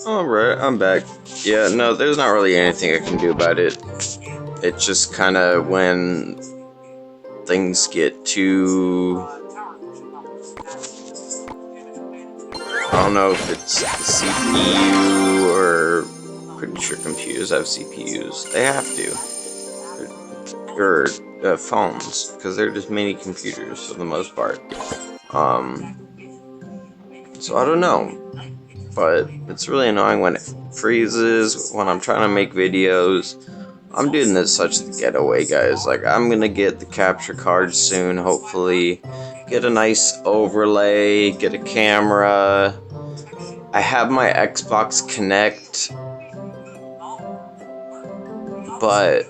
Alright, I'm back. Yeah, no, there's not really anything I can do about it. It's just kind of when things get too... I don't know if it's the CPU or... Pretty sure computers have CPUs. They have to. Or phones, because they're just mini computers for the most part. So I don't know. But it's really annoying when it freezes, when I'm trying to make videos. I'm doing this such a getaway, guys. Like, I'm gonna get the capture card soon, hopefully. Get a nice overlay, get a camera. I have my Xbox Connect. But,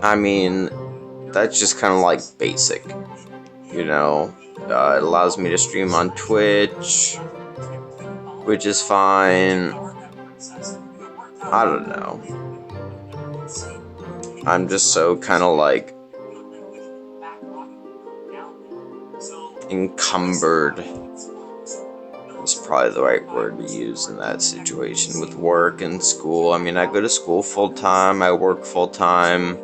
I mean, that's just kind of like basic. You know? It allows me to stream on Twitch, which is fine. I don't know. I'm just so kind of like encumbered. That's probably the right word to use in that situation with work and school. I mean, I go to school full time, I work full time,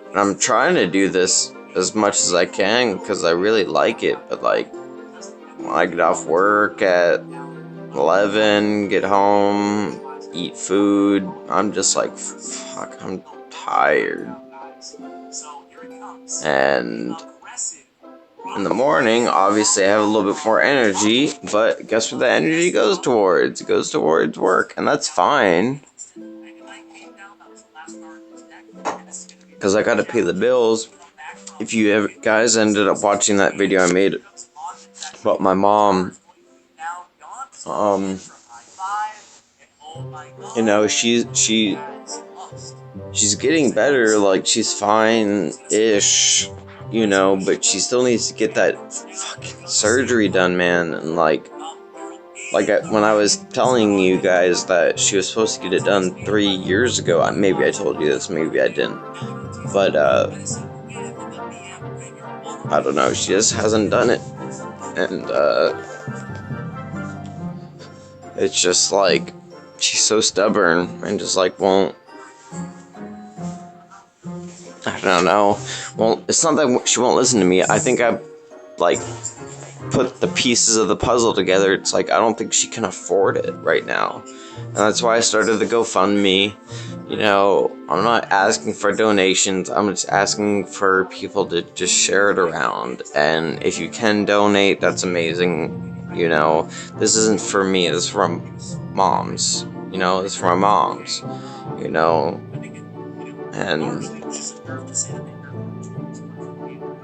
and I'm trying to do this as much as I can because I really like it. But like, when I get off work at 11, get home, eat food, I'm just like, fuck, I'm tired. And in the morning, obviously I have a little bit more energy, but guess what the energy goes towards? It goes towards work, and that's fine. Because I gotta pay the bills. If you guys ended up watching that video I made about my mom, you know, she's getting better, like, she's fine-ish, you know, but she still needs to get that fucking surgery done, man. And like when I was telling you guys that she was supposed to get it done 3 years ago, maybe I told you this, maybe I didn't, but I don't know, she just hasn't done it. And it's just like, she's so stubborn and just like won't, I don't know. Well, it's not that she won't listen to me. I think I, like, put the pieces of the puzzle together. It's like, I don't think she can afford it right now. And that's why I started the GoFundMe. You know, I'm not asking for donations. I'm just asking for people to just share it around. And if you can donate, that's amazing. You know, this isn't for me. This is from moms. You know, it's for my moms. You know, and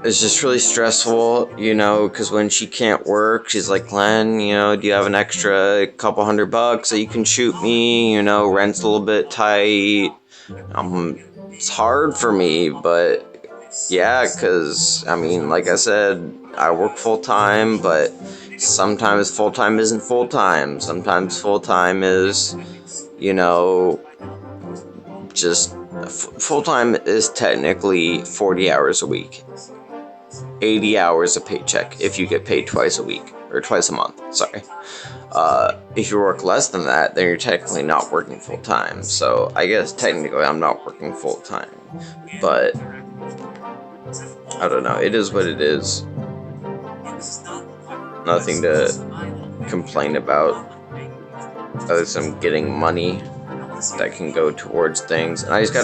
it's just really stressful, you know, because when she can't work, she's like, Glenn, you know, do you have an extra couple $100 that you can shoot me? You know, rent's a little bit tight. It's hard for me, but yeah, because, I mean, like I said, I work full-time, but sometimes full-time isn't full-time. Sometimes full-time is, you know, just full-time is technically 40 hours a week. 80 hours a paycheck if you get paid twice a week, or twice a month, sorry. If you work less than that, then you're technically not working full-time. So I guess technically I'm not working full-time, but I don't know, it is what it is. Nothing to complain about other than getting money that can go towards things. And I just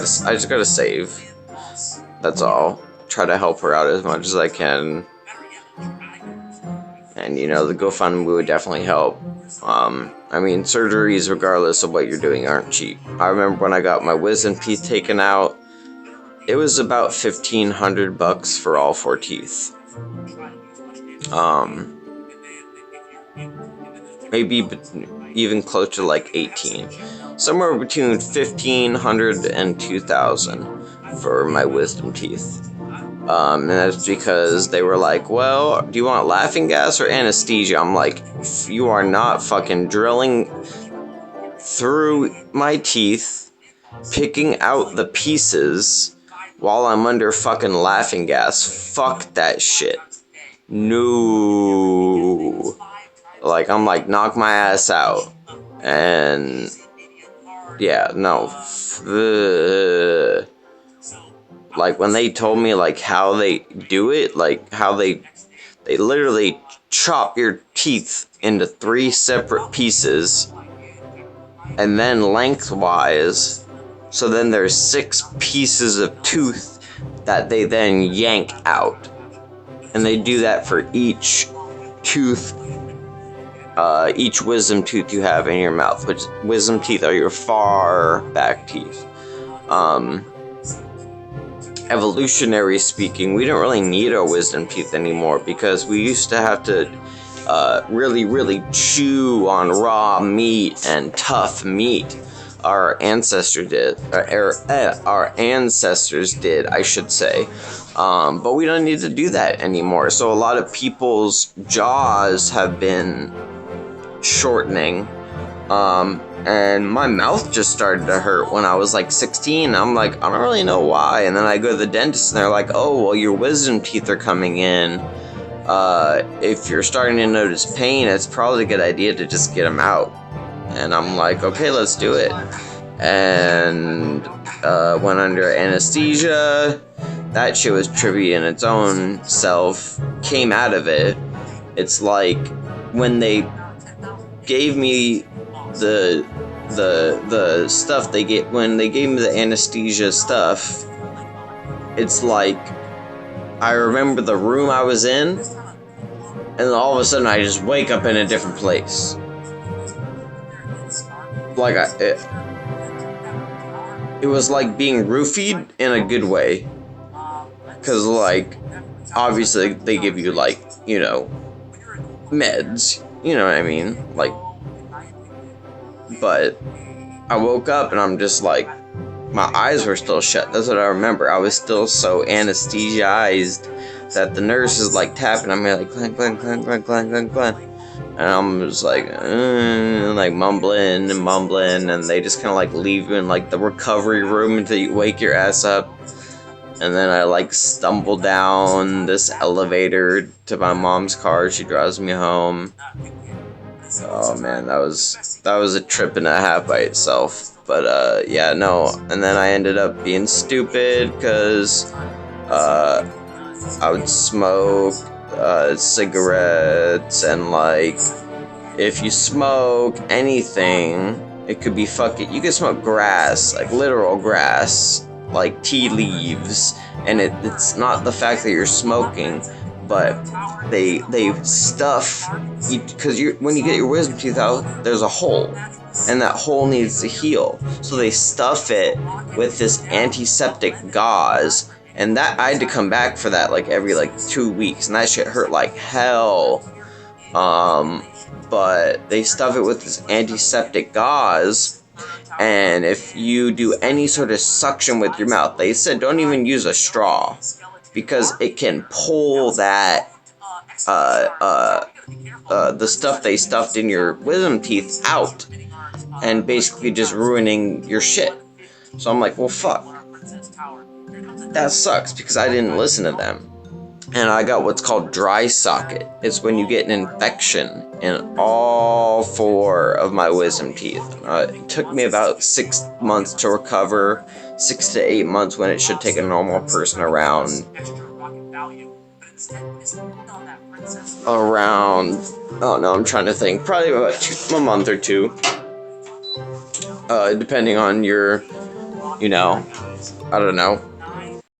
gotta save. That's all. Try to help her out as much as I can. And, you know, the GoFundMe would definitely help. I mean, surgeries, regardless of what you're doing, aren't cheap. I remember when I got my wisdom teeth taken out, it was about $1,500 for all 4 teeth. Maybe even close to like 18. Somewhere between 1,500 and 2,000 for my wisdom teeth. And that's because they were like, well, do you want laughing gas or anesthesia? I'm like, you are not fucking drilling through my teeth, picking out the pieces while I'm under fucking laughing gas. Fuck that shit. No. Like, I'm like, knock my ass out. And yeah, no. Like when they told me like how they do it, like how they literally chop your teeth into 3 separate pieces and then lengthwise. So then there's 6 pieces of tooth that they then yank out. And they do that for each tooth, each wisdom tooth you have in your mouth, which wisdom teeth are your far back teeth. Evolutionary speaking, we don't really need our wisdom teeth anymore because we used to have to really chew on raw meat and tough meat. Our ancestors did, I should say. But we don't need to do that anymore. So a lot of people's jaws have been shortening. And my mouth just started to hurt when I was like 16. I'm like, I don't really know why. And then I go to the dentist and they're like, oh, well, your wisdom teeth are coming in. If you're starting to notice pain, it's probably a good idea to just get them out. And I'm like, okay, let's do it. And went under anesthesia. That shit was trippy in its own self. Came out of it. It's like when they gave me the stuff they get when they gave me the anesthesia stuff. It's like I remember the room I was in, and then all of a sudden I just wake up in a different place. Like it was like being roofied in a good way, because like obviously they give you like, you know, meds, you know what I mean, like. But I woke up and I'm just like, my eyes were still shut. That's what I remember. I was still so anesthetized that the nurse is like tapping on me like clank, clank, clank, clank, clank, clank, clank. And I'm just like mumbling, and they just kind of like leave you in like the recovery room until you wake your ass up. And then I like stumble down this elevator to my mom's car. She drives me home. Oh man, that was a trip and a half by itself. But yeah, no. And then I ended up being stupid because I would smoke cigarettes, and like if you smoke anything, it could be you could smoke grass, like literal grass, like tea leaves, and it's not the fact that you're smoking, but they stuff, because when you get your wisdom teeth out, there's a hole, and that hole needs to heal, so they stuff it with this antiseptic gauze, and that I had to come back for that like every like 2 weeks, and that shit hurt like hell. But they stuff it with this antiseptic gauze, and if you do any sort of suction with your mouth, they said don't even use a straw, because it can pull that the stuff they stuffed in your wisdom teeth out, and basically just ruining your shit. So I'm like, well, fuck. That sucks, because I didn't listen to them. And I got what's called dry socket. It's when you get an infection in all 4 of my wisdom teeth. It took me about 6 months to recover, 6 to 8 months when it should take a normal person around, oh no, I'm trying to think, probably about a month or 2. Depending on your, you know, I don't know,